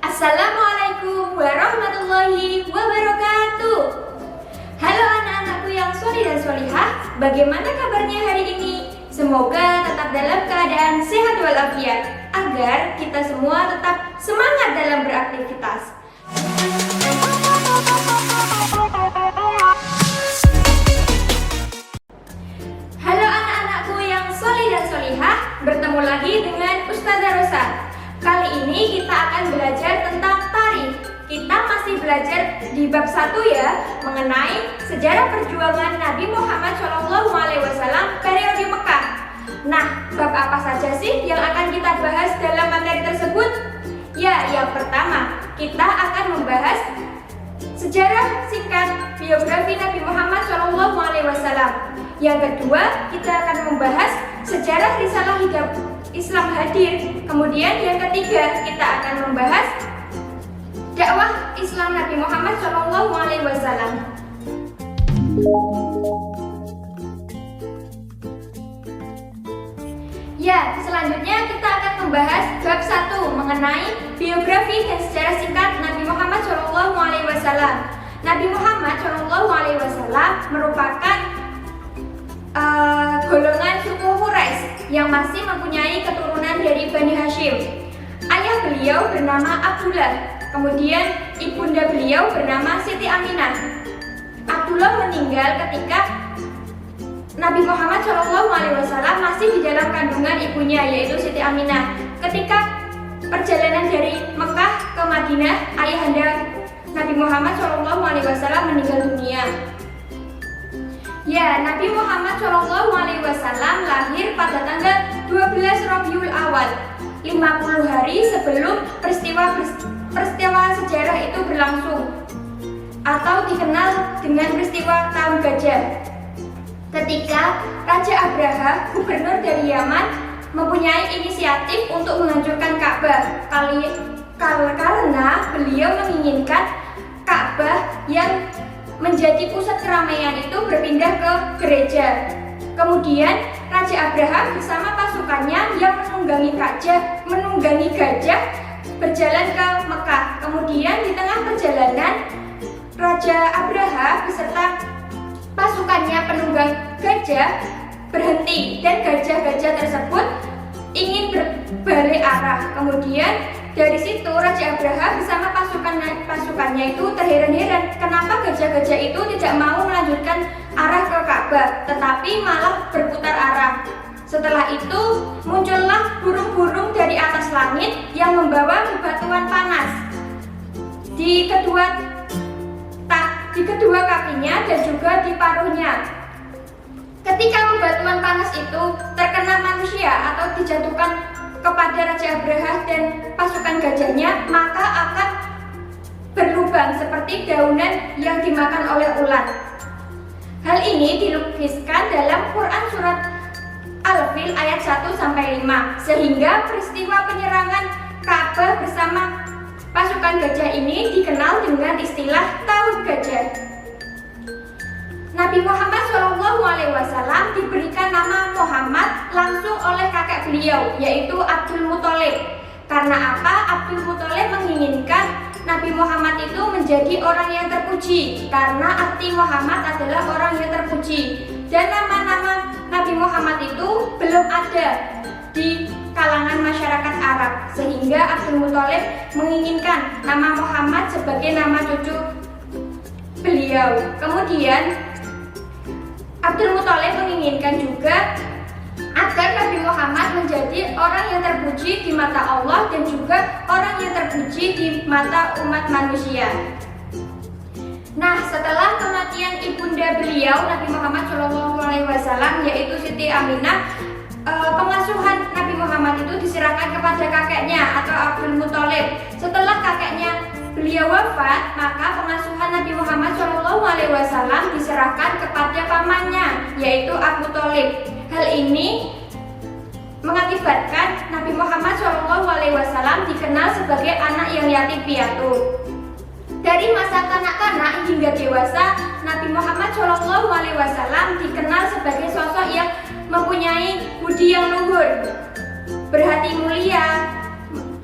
Assalamualaikum warahmatullahi wabarakatuh. Halo anak-anakku yang sholih dan sholihah, bagaimana kabarnya hari ini? Semoga tetap dalam keadaan sehat walafiat, agar kita semua tetap semangat dalam beraktivitas. Halo anak-anakku yang sholih dan sholihah, bertemu lagi dengan Ustazah Rosa. Kali ini kita akan belajar tentang tari. Kita masih belajar di bab 1 ya, mengenai sejarah perjuangan Nabi Muhammad SAW periode Mekah. Nah, bab apa saja sih yang akan kita bahas dalam materi tersebut? Ya, yang pertama, kita akan membahas sejarah singkat biografi Nabi Muhammad SAW. Yang kedua, kita akan membahas sejarah risalah hidup Islam hadir. Kemudian yang ketiga, kita akan membahas dakwah Islam Nabi Muhammad SAW. Ya, selanjutnya kita akan membahas bab 1 mengenai biografi dan sejarah singkat Nabi Muhammad SAW. Nabi Muhammad SAW merupakan golongan suku Quraisy yang masih mempunyai keturunan dari Bani Hashim. Ayah beliau bernama Abdullah, kemudian ibunda beliau bernama Siti Aminah. Abdullah meninggal ketika Nabi Muhammad SAW masih di dalam kandungan ibunya, yaitu Siti Aminah. Ketika perjalanan dari Mekah ke Madinah, ayahanda Nabi Muhammad SAW meninggal dunia. Ya, Nabi Muhammad SAW lahir pada tanggal 12 Rabiul Awal, 50 hari sebelum peristiwa sejarah itu berlangsung, atau dikenal dengan peristiwa Tahun Gajah. Ketika Raja Abraha, gubernur dari Yaman, mempunyai inisiatif untuk menghancurkan Ka'bah karena beliau menginginkan Ka'bah yang menjadi pusat keramaian itu berpindah ke gereja. Kemudian Raja Abraham bersama pasukannya yang menunggangi gajah berjalan ke Mekah. Kemudian di tengah perjalanan, Raja Abraham beserta pasukannya penunggang gajah berhenti dan gajah-gajah tersebut ingin berbalik arah. Kemudian dari situ Raja Abraham bersama pasukannya itu terheran-heran kenapa gajah-gajah itu tidak mau melanjutkan arah ke Ka'bah, tetapi malah berputar arah. Setelah itu muncullah burung-burung dari atas langit yang membawa bebatuan panas di kedua kakinya dan juga di paruhnya. Ketika bebatuan panas itu terkena manusia atau dijatuhkan kepada Raja Abraha dan pasukan gajahnya, maka akan berlubang seperti daunan yang dimakan oleh ulat. Hal ini dilukiskan dalam Quran surat Al-Fil ayat 1-5, sehingga peristiwa penyerangan Ka'bah bersama pasukan gajah ini dikenal dengan istilah Tahun Gajah. Nabi Muhammad SAW diberikan nama Muhammad langsung oleh kakek beliau, yaitu Abdul Muthalib. Karena apa? Abdul Muthalib menginginkan Nabi Muhammad itu menjadi orang yang terpuji, karena arti Muhammad adalah orang yang terpuji. Dan nama-nama Nabi Muhammad itu belum ada di kalangan masyarakat Arab, sehingga Abdul Muthalib menginginkan nama Muhammad sebagai nama cucu beliau. Kemudian Abdul Muthalib menginginkan juga agar Nabi Muhammad menjadi orang yang terpuji di mata Allah dan juga orang yang terpuji di mata umat manusia. Nah, setelah kematian ibunda beliau Nabi Muhammad SAW, yaitu Siti Aminah, pengasuhan Nabi Muhammad itu diserahkan kepada kakeknya atau Abdul Muthalib. Setelah kakeknya beliau wafat, maka pengasuhan Nabi Muhammad SAW diserahkan kepada pamannya, yaitu Abu Thalib. Hal ini mengakibatkan Nabi Muhammad SAW dikenal sebagai anak yang yatim piatu. Dari masa kanak-kanak hingga dewasa, Nabi Muhammad SAW dikenal sebagai sosok yang mempunyai budi yang luhur, berhati mulia,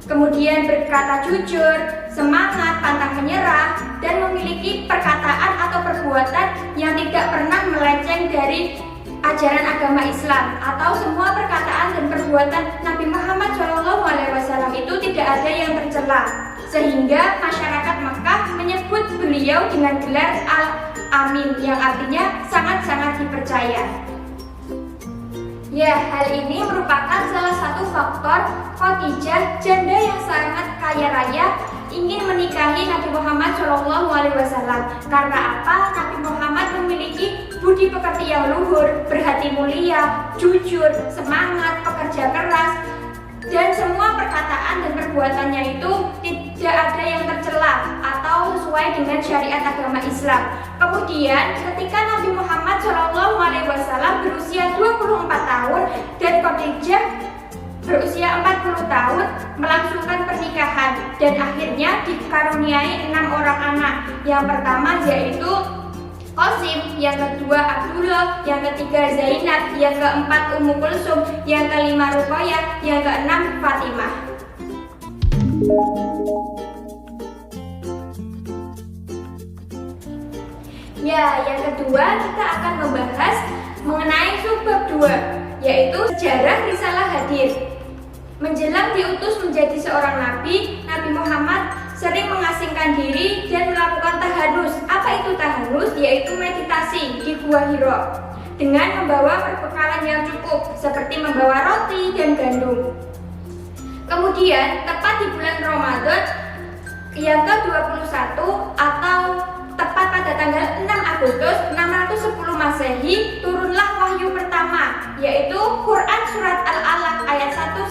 kemudian berkata jujur, semangat, pantang menyerah, dan memiliki perkataan atau perbuatan yang tidak pernah melenceng dari ajaran agama Islam, atau semua perkataan dan perbuatan Nabi Muhammad SAW itu tidak ada yang tercela, sehingga masyarakat Makkah menyebut beliau dengan gelar Al-Amin yang artinya sangat-sangat dipercaya. Ya, hal ini merupakan salah satu faktor Khadijah, janda yang sangat kaya raya, ingin menikahi Nabi Muhammad SAW. Karena apa? Nabi Muhammad memiliki budi pekerti yang luhur, berhati mulia, jujur, semangat, pekerja keras, dan semua perkataan dan perbuatannya itu tidak ada yang tercela atau sesuai dengan syariat agama Islam. Kemudian ketika Nabi Muhammad SAW berusia 24 tahun dan Khadijah berusia 40 tahun melangsungkan pernikahan, dan akhirnya dikaruniai 6 orang anak. Yang pertama yaitu Qasim, yang kedua Abdullah, yang ketiga Zainab, yang keempat Ummu Kulsum, yang kelima Ruqayyah, yang keenam Fatimah. Ya, yang kedua kita akan membahas mengenai subbab 2, yaitu sejarah Risalah Hadir. Menjelang diutus menjadi seorang nabi, Nabi Muhammad sering mengasingkan diri dan melakukan tahanus. Apa itu tahanus? Yaitu meditasi di Gua Hira dengan membawa perbekalan yang cukup seperti membawa roti dan gandum. Kemudian tepat di bulan Ramadan yang ke-21 atau tepat pada tanggal 6 Agustus 610 Masehi turunlah wahyu pertama, yaitu Quran Surat Al-Alaq ayat 1-5.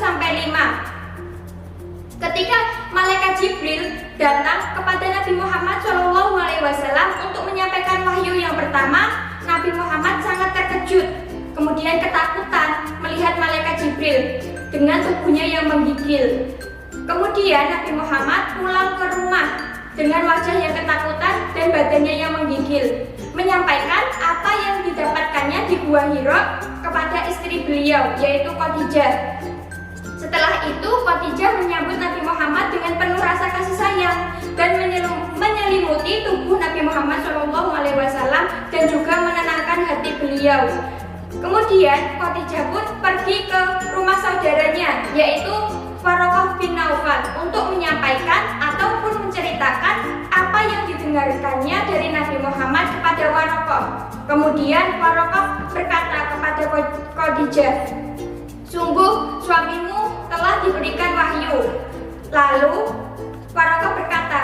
Ketika malaikat Jibril datang kepada Nabi Muhammad SAW untuk menyampaikan wahyu yang pertama, Nabi Muhammad sangat terkejut, kemudian ketakutan melihat malaikat Jibril dengan tubuhnya yang menggigil. Kemudian Nabi Muhammad pulang ke rumah dengan wajah yang ketakutan dan badannya yang menggigil, menyampaikan apa yang didapatkannya di Gua Hira kepada istri beliau, yaitu Khadijah. Setelah itu Khadijah menyambut Nabi Muhammad dengan penuh rasa kasih sayang dan menyelimuti tubuh Nabi Muhammad SAW dan juga menenangkan hati beliau. Kemudian Khadijah pun pergi ke rumah saudaranya, yaitu Waraqah bin Naufal, untuk menyampaikan ataupun menceritakan apa yang didengarkannya dari Nabi Muhammad kepada Waraqah. Kemudian Waraqah berkata kepada Khadijah, "Sungguh suamimu telah diberikan wahyu." Lalu Waraqah berkata,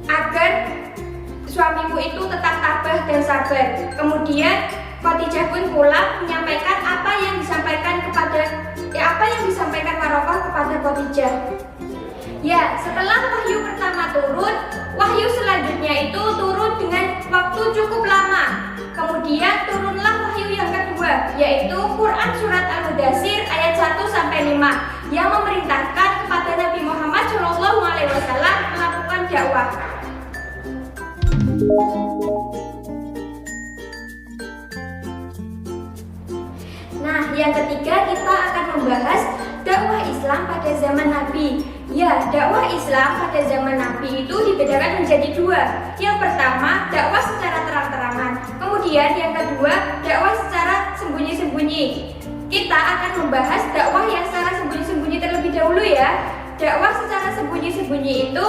"Agar suamimu itu tetap tabah dan sabar." Kemudian Khadijah pun pulang menyampaikan apa yang disampaikan Waraqah kepada Khadijah. Ya, setelah wahyu pertama turun, wahyu selanjutnya itu turun dengan waktu cukup lama. Kemudian turunlah wahyu yang kedua, yaitu Quran Surat Al-Mudaththir ayat 1-5 yang memerintahkan kepada Nabi Muhammad SAW melakukan dakwah. Nah, yang ketiga kita akan membahas dakwah Islam pada zaman Nabi. Ya, dakwah Islam pada zaman Nabi itu dibedakan menjadi dua. Yang pertama, dakwah secara terang-terangan. Kemudian yang kedua, dakwah secara sembunyi-sembunyi. Kita akan membahas dakwah yang secara sembunyi-sembunyi terlebih dahulu ya. Dakwah secara sembunyi-sembunyi itu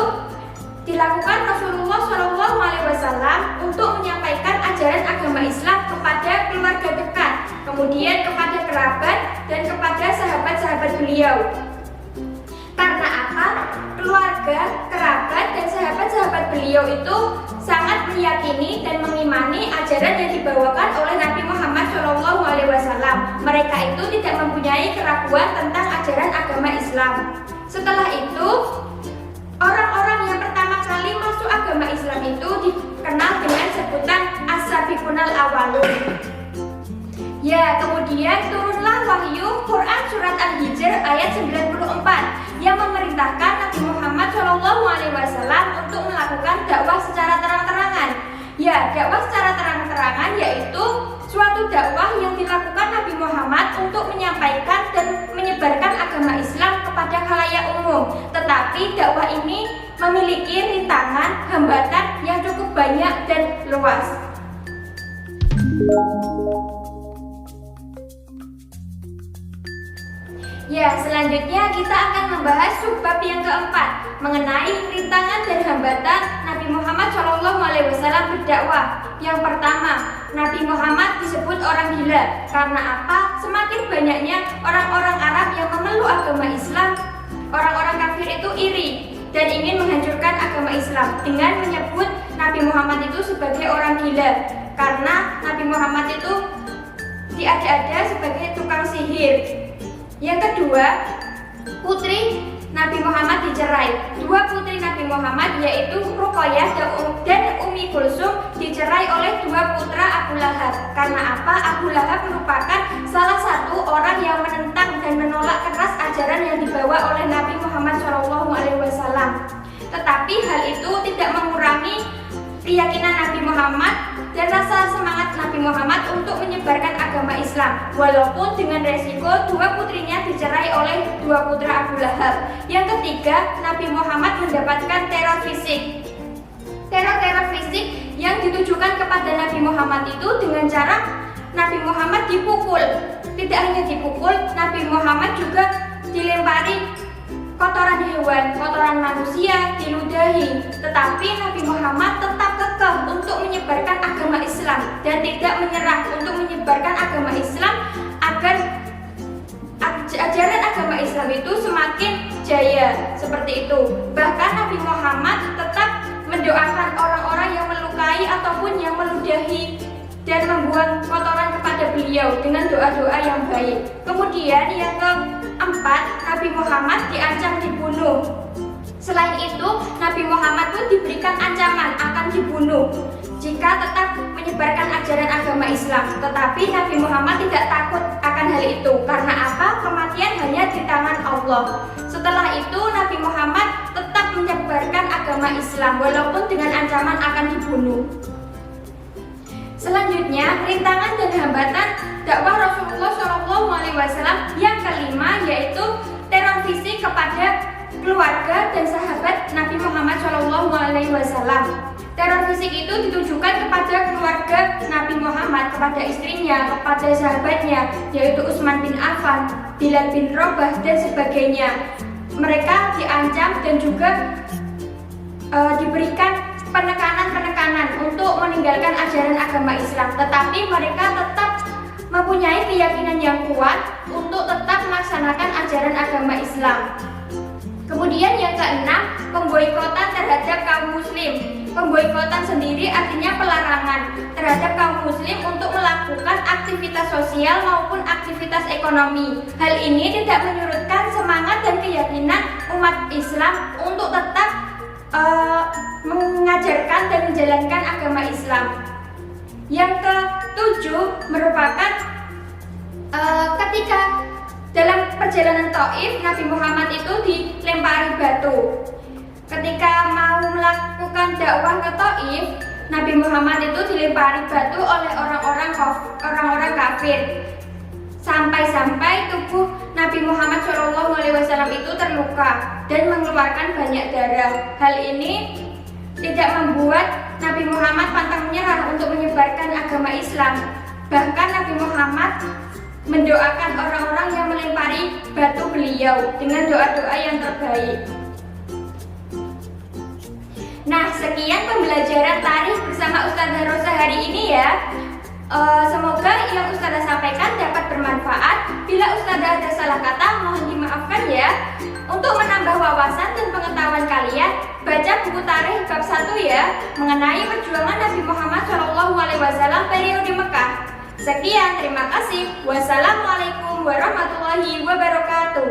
dilakukan Rasulullah SAW untuk menyampaikan ajaran agama Islam kepada keluarga dekat, kemudian kepada kerabat dan kepada sahabat-sahabat beliau. Karena apa? Keluarga, kerabat, dan sahabat-sahabat beliau itu sangat meyakini dan mengimani ajaran yang dibawakan oleh Nabi Muhammad SAW. Mereka itu tidak mempunyai keraguan tentang ajaran agama Islam. Setelah itu, orang-orang yang pertama kali masuk agama Islam itu dikenal dengan sebutan As-Sabiqunal Awwalun. Ya, kemudian turunlah wahyu Quran Surat Al-Hijr ayat 94 yang memerintahkan Nabi Muhammad SAW untuk melakukan dakwah secara terang-terangan. Ya, dakwah secara terang-terangan yaitu suatu dakwah yang dilakukan Nabi Muhammad untuk menyampaikan dan menyebarkan agama Islam kepada khalayak umum. Tetapi dakwah ini memiliki rintangan, hambatan yang cukup banyak dan luas. Ya, selanjutnya kita akan membahas subbab yang keempat mengenai rintangan dan hambatan Nabi Muhammad SAW berdakwah. Yang pertama, Nabi Muhammad disebut orang gila. Karena apa? Semakin banyaknya orang-orang Arab yang memeluk agama Islam, orang-orang kafir itu iri dan ingin menghancurkan agama Islam dengan menyebut Nabi Muhammad itu sebagai orang gila. Karena Nabi Muhammad itu diada-ada sebagai tukang sihir. Yang kedua, putri Nabi Muhammad dicerai. Dua putri Nabi Muhammad yaitu Ruqayyah dan Ummi Kulsum dicerai oleh dua putra Abu Lahab. Karena apa? Abu Lahab merupakan salah satu orang yang menentang dan menolak keras ajaran yang dibawa oleh Nabi Muhammad SAW. Tetapi hal itu tidak mengurangi keyakinan Nabi Muhammad dan rasa semangat Nabi Muhammad untuk menyebarkan agama Islam, walaupun dengan resiko dua putrinya dicerai oleh dua putra Abu Lahab. Yang ketiga, Nabi Muhammad mendapatkan teror fisik. Teror fisik yang ditujukan kepada Nabi Muhammad itu dengan cara Nabi Muhammad dipukul. Tidak hanya dipukul, Nabi Muhammad juga dilempari kotoran hewan, kotoran manusia, diludahi. Tetapi Nabi Muhammad tetap kekeh untuk menyebarkan agama Islam dan tidak menyerah untuk menyebarkan agama Islam agar ajaran agama Islam itu semakin jaya. Seperti itu. Bahkan Nabi Muhammad tetap mendoakan orang-orang yang melukai ataupun yang meludahi dan membuang kotoran kepada beliau dengan doa-doa yang baik. Kemudian yang keempat, Nabi Muhammad diancam dibunuh. Selain itu, Nabi Muhammad pun diberikan ancaman akan dibunuh jika tetap menyebarkan ajaran agama Islam. Tetapi Nabi Muhammad tidak takut akan hal itu. Karena apa? Kematian hanya di tangan Allah. Setelah itu, Nabi Muhammad tetap menyebarkan agama Islam walaupun dengan ancaman akan dibunuh. Selanjutnya, rintangan dan hambatan dakwah Rasulullah SAW yang kelima yaitu teror fisik kepada keluarga dan sahabat Nabi Muhammad SAW. Teror fisik itu ditujukan kepada keluarga Nabi Muhammad, kepada istrinya, kepada sahabatnya, yaitu Utsman bin Affan, Bilal bin Rabah dan sebagainya. Mereka diancam dan juga diberikan penekanan-penekanan untuk meninggalkan ajaran agama Islam, tetapi mereka tetap mempunyai keyakinan yang kuat untuk tetap melaksanakan ajaran agama Islam. Kemudian yang keenam, pemboikotan terhadap kaum muslim. Pemboikotan sendiri artinya pelarangan terhadap kaum muslim untuk melakukan aktivitas sosial maupun aktivitas ekonomi. Hal ini tidak menyurutkan semangat dan keyakinan umat Islam untuk tetap mengajarkan dan menjalankan agama Islam. Yang ketujuh merupakan ketika dalam perjalanan Taif, Nabi Muhammad itu dilempari batu. Ketika mau melakukan dakwah ke Taif, Nabi Muhammad itu dilempari batu oleh orang-orang kafir. Sampai-sampai tubuh Nabi Muhammad SAW itu terluka dan mengeluarkan banyak darah. Hal ini tidak membuat Nabi Muhammad pantang menyerah untuk menyebarkan agama Islam. Bahkan Nabi Muhammad mendoakan orang-orang yang melempari batu beliau dengan doa-doa yang terbaik. Nah, sekian pembelajaran tarikh bersama Ustazah Rosa hari ini ya. Semoga yang Ustazah sampaikan dapat bermanfaat. Bila Ustazah ada salah kata, mohon dimaafkan ya. Untuk menambah wawasan dan pengetahuan kalian, baca buku tarikh bab 1 ya, mengenai perjuangan Nabi Muhammad SAW periode Mekah. Sekian, terima kasih. Wassalamualaikum warahmatullahi wabarakatuh.